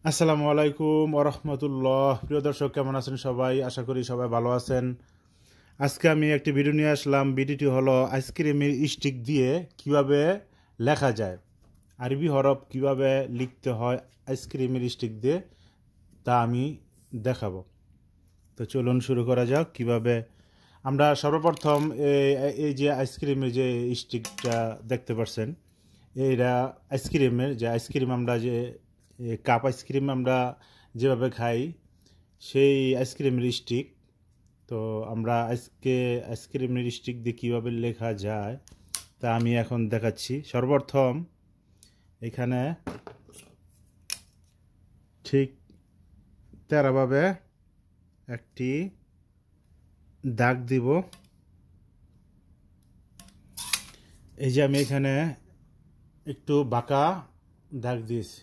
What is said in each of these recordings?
আসসালামু আলাইকুম ওরহমতুল্লাহ। প্রিয় দর্শক, কেমন আছেন সবাই? আশা করি সবাই ভালো আছেন। আজকে আমি একটি ভিডিও নিয়ে আসলাম। ভিডিওটি হলো আইসক্রিমের স্টিক দিয়ে কিভাবে লেখা যায়, আরবি হরফ কিভাবে লিখতে হয় আইসক্রিমের স্টিক দিয়ে, তা আমি দেখাবো। তো চলুন শুরু করা যাক। কিভাবে আমরা সর্বপ্রথম এই যে আইসক্রিমের যে স্টিকটা দেখতে পাচ্ছেন, এইটা আইসক্রিম আমরা যে কাপ আইসক্রিম আমরা যেভাবে খাই, সেই আইসক্রিমের স্টিক। তো আমরা আজকে আইসক্রিমের স্টিক দিয়ে কীভাবে লেখা যায় তা আমি এখন দেখাচ্ছি। সর্বপ্রথম এখানে ঠিক তেরাভাবে একটি দাগ দিব। এই যে আমি এখানে একটু বাঁকা দাগ দিয়েছি,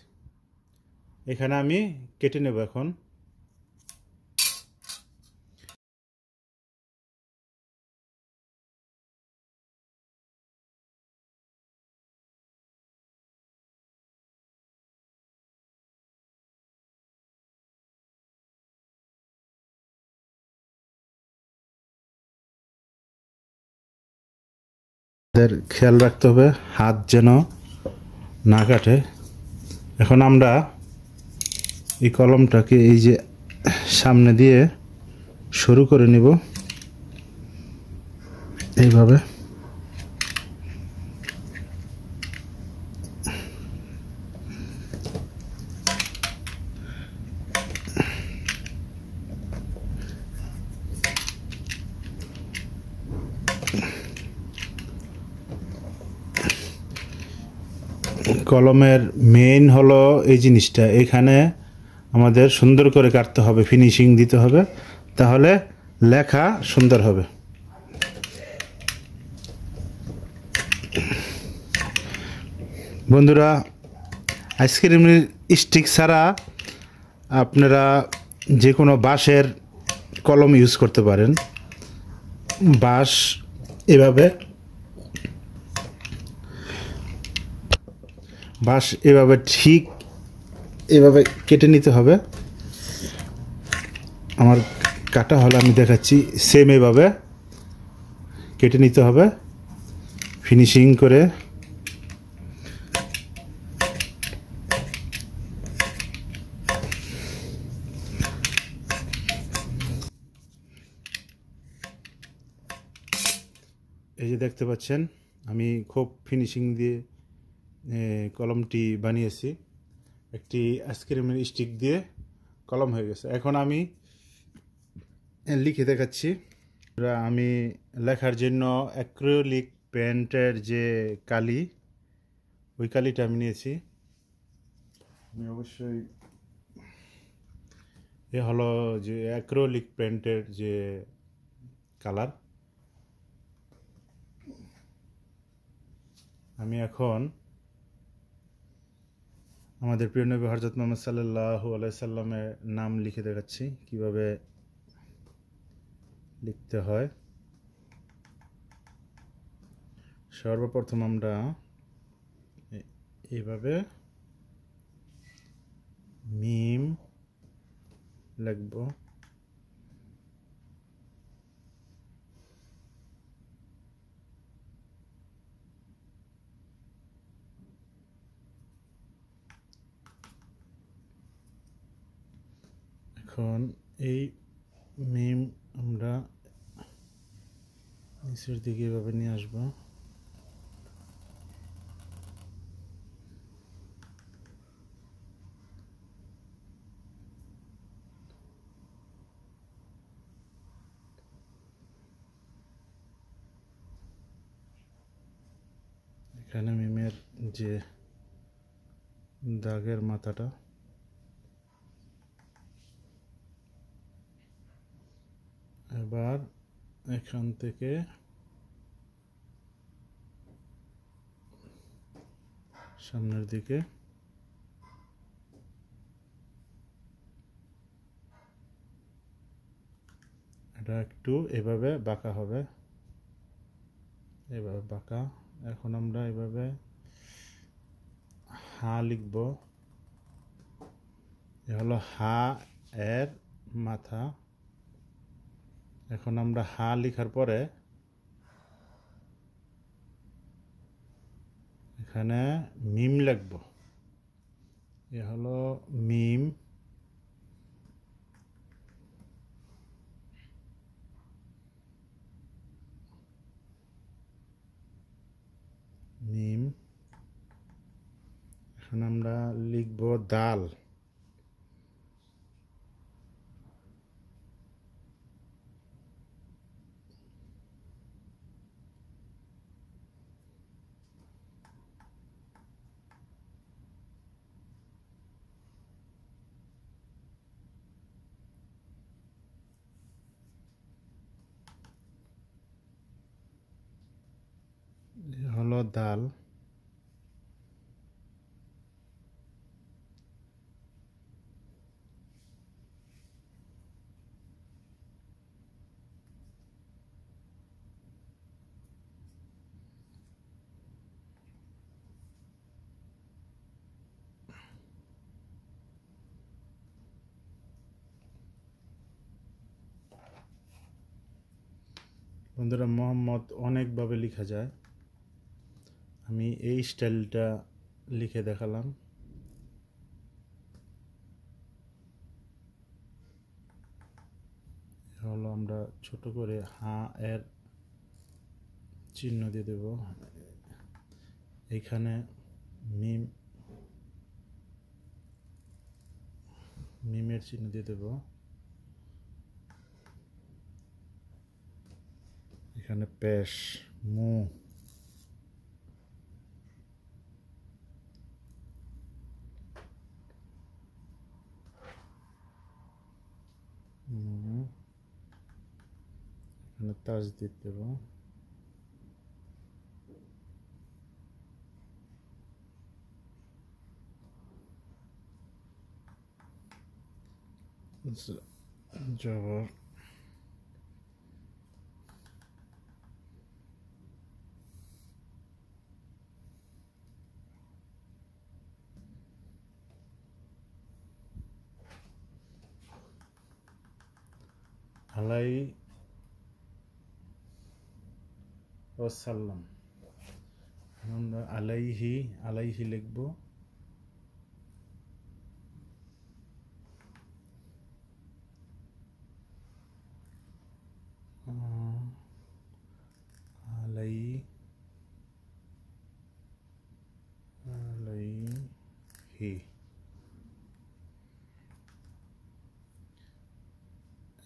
এখানে আমি কেটে নেব এখন। খেয়াল রাখতে হবে হাত যেন না কাটে। এখন আমরা এই কলমটাকে এই যে সামনে দিয়ে শুরু করে নিব এইভাবে। কলমের মেইন হলো এই জিনিসটা, এখানে আমাদের সুন্দর করে কাটতে হবে, ফিনিশিং দিতে হবে, তাহলে লেখা সুন্দর হবে। বন্ধুরা, আইসক্রিমের স্টিক ছাড়া আপনারা যে কোনো বাঁশের কলম ইউজ করতে পারেন। বাঁশ এভাবে ঠিক এভাবে কেটে নিতে হবে। আমার কাটা হলে আমি দেখাচ্ছি, সেম এভাবে কেটে নিতে হবে ফিনিশিং করে। এই যে দেখতে পাচ্ছেন, আমি খুব ফিনিশিং দিয়ে কলমটি বানিয়েছি। একটি আইসক্রিমের স্টিক দিয়ে কলম হয়ে গেছে। এখন আমি লিখে দেখাচ্ছি। আমি লেখার জন্য অ্যাক্রিলিক পেন্টের যে কালি, ওই কালিটা আমি নিয়েছি। আমি অবশ্যই এ হলো যে অ্যাক্রিলিক পেন্টের যে কালার। আমি এখন আমাদের প্রিয় নবী হযরত মুহাম্মদ সাল্লাল্লাহু আলাইহি সাল্লামের নাম লিখে দেখাচ্ছি কিভাবে লিখতে হয়। সর্বপ্রথম আমরা এইভাবে মিম লিখব। এখন এই মিম আমরা নিচের দিকে এভাবে নিয়ে আসবো। এখানে মিমের যে দাগের মাথাটা, এবার এখান থেকে সামনের দিকে এটা একটু এভাবে বাঁকা হবে, এভাবে বাঁকা। এখন আমরা এভাবে হা লিখব। এ হলো হা এর মাথা। এখন আমরা হা লেখার পরে এখানে মিম লিখব। এ হলো মিম। মিম। এখন আমরা লিখব দাল। এ হলো দাল। বন্ধুরা, মোহাম্মদ অনেকভাবে লেখা যায়, আমি এই স্টাইলটা লিখে দেখালাম। হলো আমরা ছোট করে হা এর চিহ্ন দিয়ে দেব। এইখানে মিম, মিমের চিহ্ন দিয়ে দেব। এখানে পেশ, মু, এখানে তাজদিদ দেব। জবর, আলাই ওয়াসাল্লাম। আমরা আলাইহি, আলাইহি লিখব। আলাই, আলাইহি।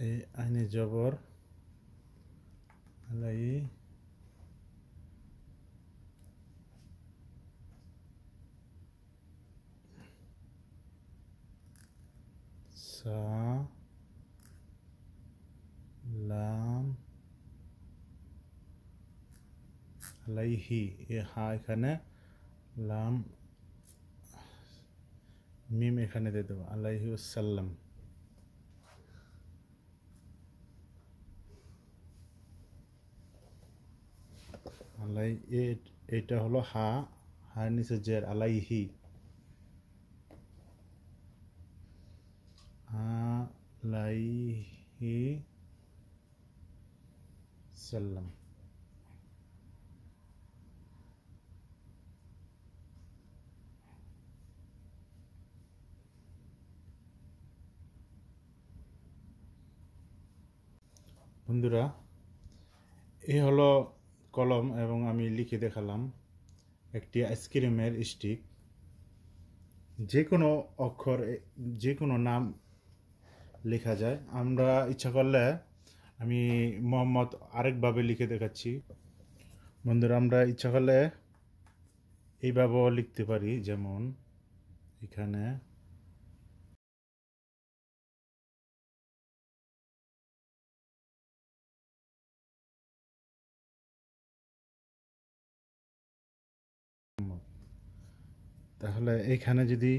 এই আইনে জবর, আলাই, সা, লাম, আলাইহি। এ হা এখানে, লাম, মিম এখানে দিয়ে দেবো, আলাইহি ওয়াসাল্লাম। আলাই, এটা হলো হা, হার নিচে জের, আলাইহি, আলাইহি সাল্লাম। বন্ধুরা, এই হলো কলম এবং আমি লিখে দেখালাম একটি আইসক্রিমের স্টিক। যে কোনো অক্ষর, যে কোনো নাম লেখা যায়। আমরা ইচ্ছা করলে আমি মোহাম্মদ আরেকভাবে লিখে দেখাচ্ছি। বন্ধুরা, আমরা ইচ্ছা করলে এইভাবেও লিখতে পারি, যেমন এখানে তাহলে এখানে যদি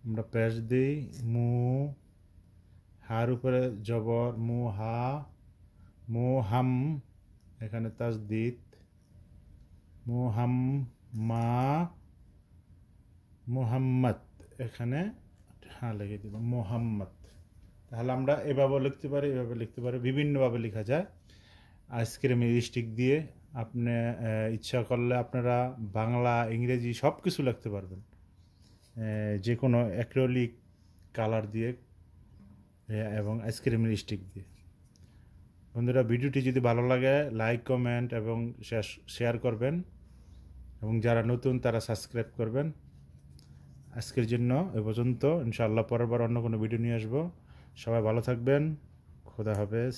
আমরা পেশ দিই, মু, হার উপরে জবর, মু হা, মু হাম, এখানে তাজদিদ, মু হাম মা, মুহাম্মদ এখানে হ্যাঁ লিখে দিব মোহাম্মদ। তাহলে আমরা এভাবে লিখতে পারি, এভাবে লিখতে পারি, বিভিন্নভাবে লেখা যায় আইসক্রিমের স্টিক দিয়ে। আপনি ইচ্ছা করলে আপনারা বাংলা ইংরেজি সব কিছু লিখতে পারবেন, যে কোনো অ্যাক্রিলিক কালার দিয়ে এবং আইসক্রিমের স্টিক দিয়ে। বন্ধুরা, ভিডিওটি যদি ভালো লাগে লাইক কমেন্ট এবং শেয়ার করবেন, এবং যারা নতুন তারা সাবস্ক্রাইব করবেন। আজকের জন্য এ পর্যন্ত, ইনশাআল্লাহ পরের বার অন্য কোনো ভিডিও নিয়ে আসবো। সবাই ভালো থাকবেন, খোদা হাফেজ।